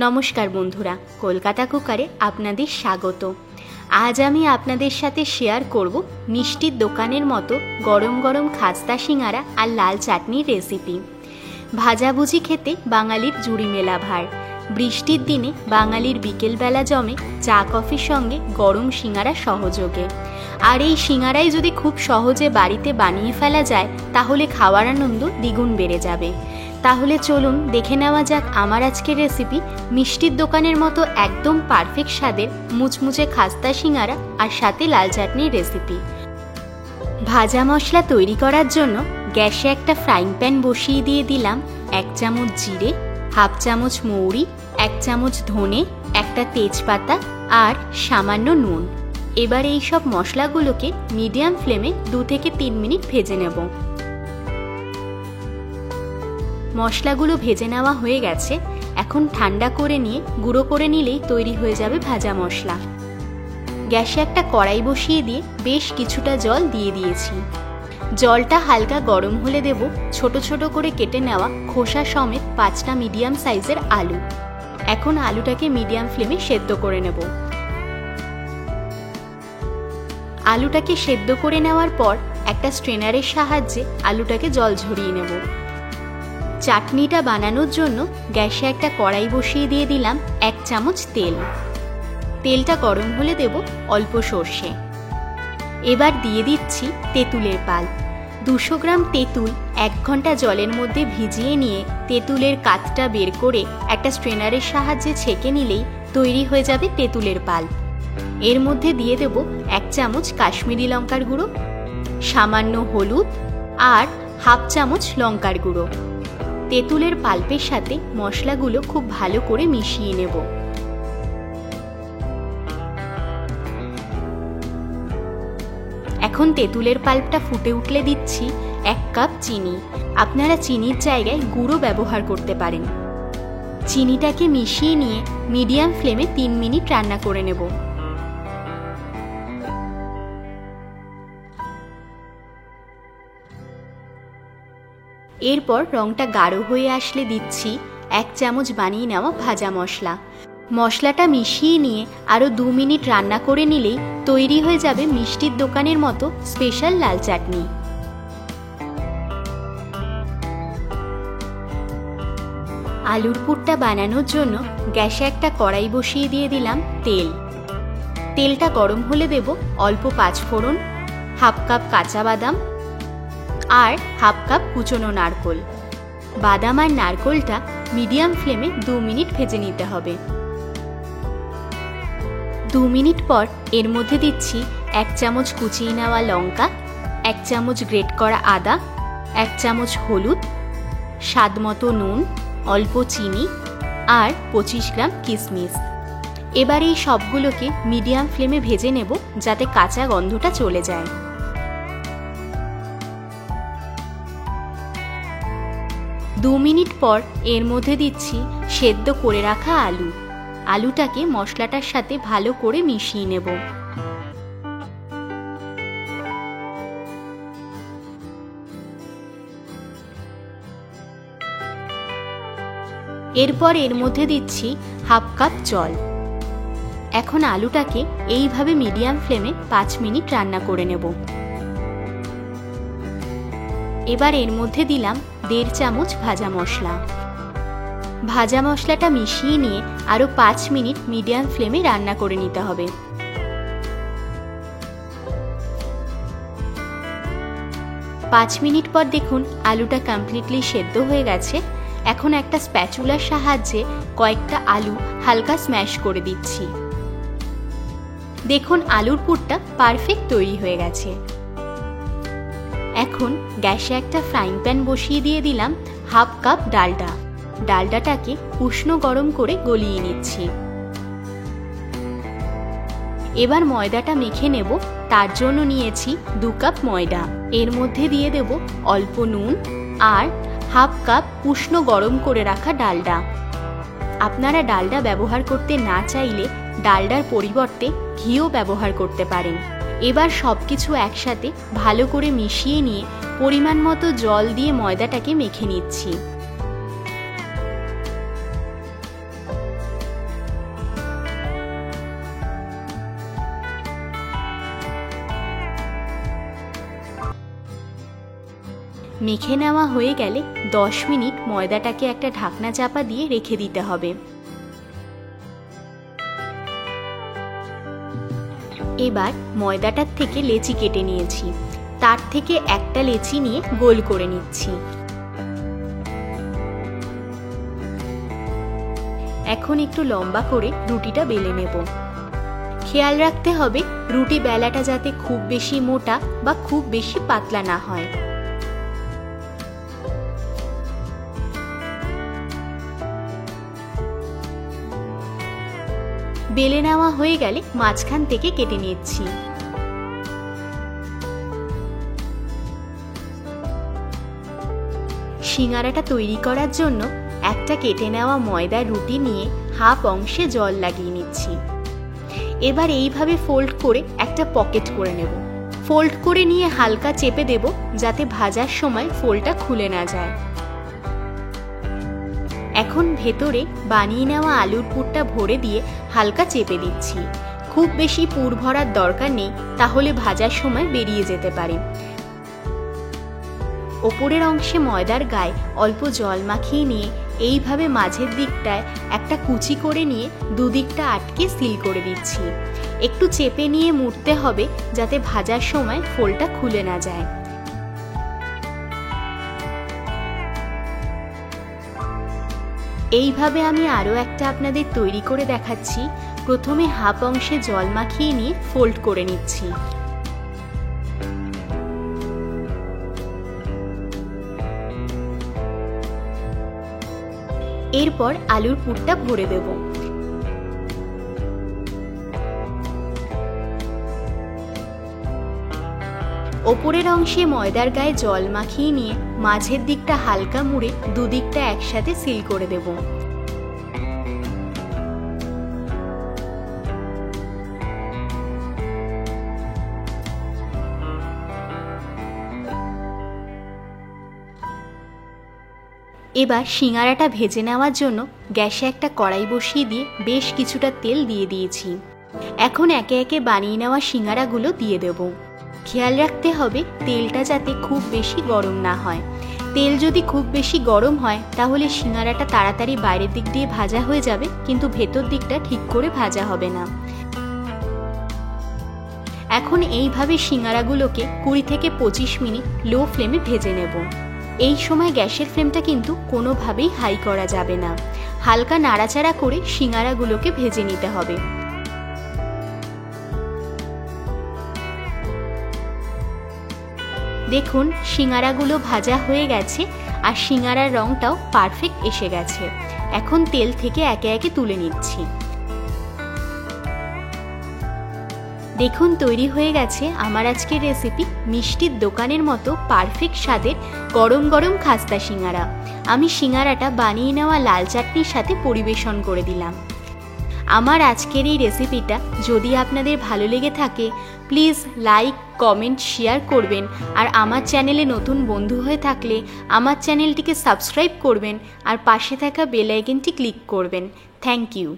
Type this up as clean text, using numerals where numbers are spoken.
নমস্কার বন্ধুরা, কলকাতা কুকারে আপনাদের স্বাগত। আজ আমি আপনাদের সাথে শেয়ার করব মিষ্টির দোকানের মতো গরম গরম খাস্তা সিঙ্গারা আর লাল চাটনির রেসিপি। ভাজাভুজি খেতে বাঙালির জুড়ি মেলা ভার। বৃষ্টির দিনে বাঙালির বিকেলবেলা জমে চা কফির সঙ্গে গরম সিঙ্গারা সহযোগে। আর এই সিঙ্গারাই যদি খুব সহজে বাড়িতে বানিয়ে ফেলা যায় তাহলে খাওয়ার আনন্দ দ্বিগুণ বেড়ে যাবে। তাহলে চলুন দেখে নেওয়া যাক আমার আজকের রেসিপি, মিষ্টির দোকানের মতো একদম পারফেক্ট স্বাদের মুচমুচে খাস্তা সিঙ্গারা আর সাথে লাল চাটনির রেসিপি। ভাজা মশলা তৈরি করার জন্য গ্যাসে একটা ফ্রাইং প্যান বসিয়ে দিয়ে দিলাম 1 চামচ জিরে, হাফ চামচ মৌরি, 1 চামচ ধনে, একটা তেজপাতা আর সামান্য নুন। এবার এই সব মশলাগুলোকে মিডিয়াম ফ্লেমে 2 থেকে 3 মিনিট ভেজে নেব। মশলাগুলো ভেজে নেওয়া হয়ে গেছে, এখন ঠান্ডা করে নিয়ে গুঁড়ো করে নিলেই তৈরি হয়ে যাবে ভাজা মশলা। গ্যাসে একটা কড়াই বসিয়ে দিয়ে বেশ কিছুটা জল দিয়ে দিয়েছি। জলটা হালকা গরম হলে দেব ছোট ছোট করে কেটে নেওয়া খোসা সমেত 5টা মিডিয়াম সাইজের আলু। এখন আলুটাকে মিডিয়াম ফ্লেমে সেদ্ধ করে নেব। আলুটাকে সেদ্ধ করে নেওয়ার পর একটা স্ট্রেনারের সাহায্যে আলুটাকে জল ঝরিয়ে নেব। চাটনিটা বানানোর জন্য গ্যাসে একটা কড়াই বসিয়ে দিয়ে দিলাম 1 চামচ তেল। তেলটা গরম হলে দেব অল্প সর্ষে। এবার দিয়ে দিচ্ছি তেঁতুলের পাল্প। 200 গ্রাম তেঁতুল 1 ঘন্টা জলের মধ্যে ভিজিয়ে নিয়ে তেঁতুলের কাতটা বের করে একটা স্ট্রেনারের সাহায্যে ছেঁকে নিলেই তৈরি হয়ে যাবে তেঁতুলের পাল্প। এর মধ্যে দিয়ে দেব 1 চামচ কাশ্মীরি লঙ্কার গুঁড়ো, সামান্য হলুদ আর হাফ চামচ লঙ্কার গুঁড়ো। তেঁতুলের পাল্পের সাথে মশলাগুলো খুব ভালো করে মিশিয়ে নেব। এখন তেঁতুলের পাল্পটা ফুটে উঠলে দিচ্ছি 1 কাপ চিনি। আপনারা চিনির জায়গায় গুঁড়ো ব্যবহার করতে পারেন। চিনিটাকে মিশিয়ে নিয়ে মিডিয়াম ফ্লেমে 3 মিনিট রান্না করে নেব। এরপর রংটা গাঢ় হয়ে আসলে দিচ্ছি 1 চামচ বানিয়ে নেওয়া ভাজা মশলা। মশলাটা মিশিয়ে নিয়ে আরও 2 মিনিট রান্না করে নিলেই তৈরি হয়ে যাবে মিষ্টির দোকানের মতো স্পেশাল লাল চাটনি। আলুর পুরটা বানানোর জন্য গ্যাসে একটা কড়াই বসিয়ে দিয়ে দিলাম তেল। তেলটা গরম হলে দেব অল্প 5 ফোড়ন, হাফ কাপ কাঁচা বাদাম আর হাফ কাপ কুচনো নারকোল। বাদাম আর নারকোলটা মিডিয়াম ফ্লেমে 2 মিনিট ভেজে নিতে হবে। 2 মিনিট পর এর মধ্যে দিচ্ছি 1 চামচ কুচিয়ে নেওয়া লঙ্কা, 1 চামচ গ্রেট করা আদা, 1 চামচ হলুদ, স্বাদ মতো নুন, অল্প চিনি আর 25 গ্রাম কিশমিশ। এবার এই সবগুলোকে মিডিয়াম ফ্লেমে ভেজে নেব যাতে কাঁচা গন্ধটা চলে যায়। 2 মিনিট পর এর মধ্যে দিচ্ছি সেদ্ধ করে রাখা আলু। আলুটাকে মশলাটার সাথে ভালো করে মিশিয়ে নেব। এরপর এর মধ্যে দিচ্ছি হাফ কাপ জল। এখন আলুটাকে এইভাবে মিডিয়াম ফ্লেমে 5 মিনিট রান্না করে নেব। এবার এর মধ্যে দিলাম 1.5 চামচ ভাজা মশলা। ভাজা মশলাটা মিশিয়ে নিয়ে আরও 5 মিনিট মিডিয়াম ফ্লেমে রান্না করে নিতে হবে। 5 মিনিট পর দেখুন আলুটা কমপ্লিটলি সেদ্ধ হয়ে গেছে। এখন একটা স্প্যাচুলার সাহায্যে কয়েকটা আলু হালকা স্ম্যাশ করে দিচ্ছি। দেখুন আলুর পুরটা পারফেক্ট তৈরি হয়ে গেছে। এখন গ্যাসে একটা ফ্রাইং প্যান বসিয়ে দিয়ে দিলাম হাফ কাপ ডালডা। ডালডাটাকে উষ্ণ গরম করে গলিয়ে নিচ্ছি। এবার ময়দাটা মেখে নেব। তার জন্য নিয়েছি 2 কাপ ময়দা। এর মধ্যে দিয়ে দেব অল্প নুন আর হাফ কাপ উষ্ণ গরম করে রাখা ডালডা। আপনারা ডালডা ব্যবহার করতে না চাইলে ডালডার পরিবর্তে ঘিও ব্যবহার করতে পারেন। এবার সবকিছু একসাথে ভালো করে মিশিয়ে নিয়ে পরিমাণ মতো জল দিয়ে ময়দাটাকে মেখে নিচ্ছি। মেখে নেওয়া হয়ে গেলে 10 মিনিট ময়দাটাকে একটা ঢাকনা চাপা দিয়ে রেখে দিতে হবে। এবার ময়দাটার থেকে লেচি কেটে নিয়েছি, তার থেকে একটা লেচি নিয়ে গোল করে নিচ্ছি। এখন একটু লম্বা করে রুটিটা বেলে নেব। খেয়াল রাখতে হবে রুটি বেলাটা যাতে খুব বেশি মোটা বা খুব বেশি পাতলা না হয়। বেলে নেওয়া হয়ে গেলে মাঝখান থেকে কেটে নিচ্ছি। সিঙ্গারাটা তৈরি করার জন্য একটা কেটে নেওয়া ময়দার রুটি নিয়ে হাফ অংশে জল লাগিয়ে নিচ্ছি। এবার এইভাবে ফোল্ড করে একটা পকেট করে নেব। ফোল্ড করে নিয়ে হালকা চেপে দেব যাতে ভাজার সময় ফোল্ডটা খুলে না যায়। এখন ভেতরে বানিয়ে নেওয়া আলুর পুরটা ভরে দিয়ে হালকা চেপে দিচ্ছি। খুব বেশি পুর ভরার দরকার নেই, তাহলে ভাজার সময় বেরিয়ে যেতে পারে। ওপরের অংশে ময়দার গায়ে অল্প জল মাখিয়ে নিয়ে এইভাবে মাঝের দিকটায় একটা কুচি করে নিয়ে দুদিকটা আটকে সিল করে দিচ্ছি। একটু চেপে নিয়ে মুড়তে হবে যাতে ভাজার সময় ফোল্ডটা খুলে না যায়। এইভাবে আমি আরও একটা আপনাদের তৈরি করে দেখাচ্ছি। প্রথমে হাফ অংশে জল মাখিয়ে নিয়ে ফোল্ড করে নিচ্ছি। এরপর আলুর পুরটা ভরে দেব। ওপরের অংশে ময়দার গায়ে জল মাখিয়ে নিয়ে মাঝের দিকটা হালকা মুড়ে দুদিকটা একসাথে সিল করে দেব। এবার সিঙ্গারাটা ভেজে নেওয়ার জন্য গ্যাসে একটা কড়াই বসিয়ে দিয়ে বেশ কিছুটা তেল দিয়ে দিয়েছি। এখন একে একে বানিয়ে নেওয়া সিঙ্গারাগুলো দিয়ে দেব। খেয়াল রাখতে হবে তেলটা যাতে খুব বেশি গরম না হয়। তেল যদি খুব বেশি গরম হয় তাহলে সিঙ্গারাটা তাড়াতাড়ি বাইরের দিক দিয়ে ভাজা হয়ে যাবে, কিন্তু ভেতর দিকটা ঠিক করে ভাজা হবে না। এখন এইভাবে সিঙ্গারাগুলোকে 20 থেকে 25 মিনিট লো ফ্লেমে ভেজে নেব। এই সময় গ্যাসের ফ্লেমটা কিন্তু কোনোভাবেই হাই করা যাবে না। হালকা নাড়াচাড়া করে সিঙ্গারাগুলোকে ভেজে নিতে হবে। দেখুন সিঙ্গারাগুলো ভাজা হয়ে গেছে আর সিঙ্গারার রংটাও পারফেক্ট এসে গেছে। এখন তেল থেকে একে একে তুলে নিচ্ছি। দেখুন তৈরি হয়ে গেছে আমার আজকের রেসিপি মিষ্টির দোকানের মতো পারফেক্ট স্বাদের গরম গরম খাস্তা সিঙ্গারা। আমি সিঙ্গারাটা বানিয়ে নেওয়া লাল চাটনির সাথে পরিবেশন করে দিলাম। আমার আজকের এই রেসিপিটা যদি আপনাদের ভালো লেগে থাকে প্লিজ লাইক, কমেন্ট, শেয়ার করবেন। আর আমার চ্যানেলে নতুন বন্ধু হয়ে থাকলে আমার চ্যানেলটিকে সাবস্ক্রাইব করবেন আর পাশে থাকা বেল আইকনটি ক্লিক করবেন। Thank you.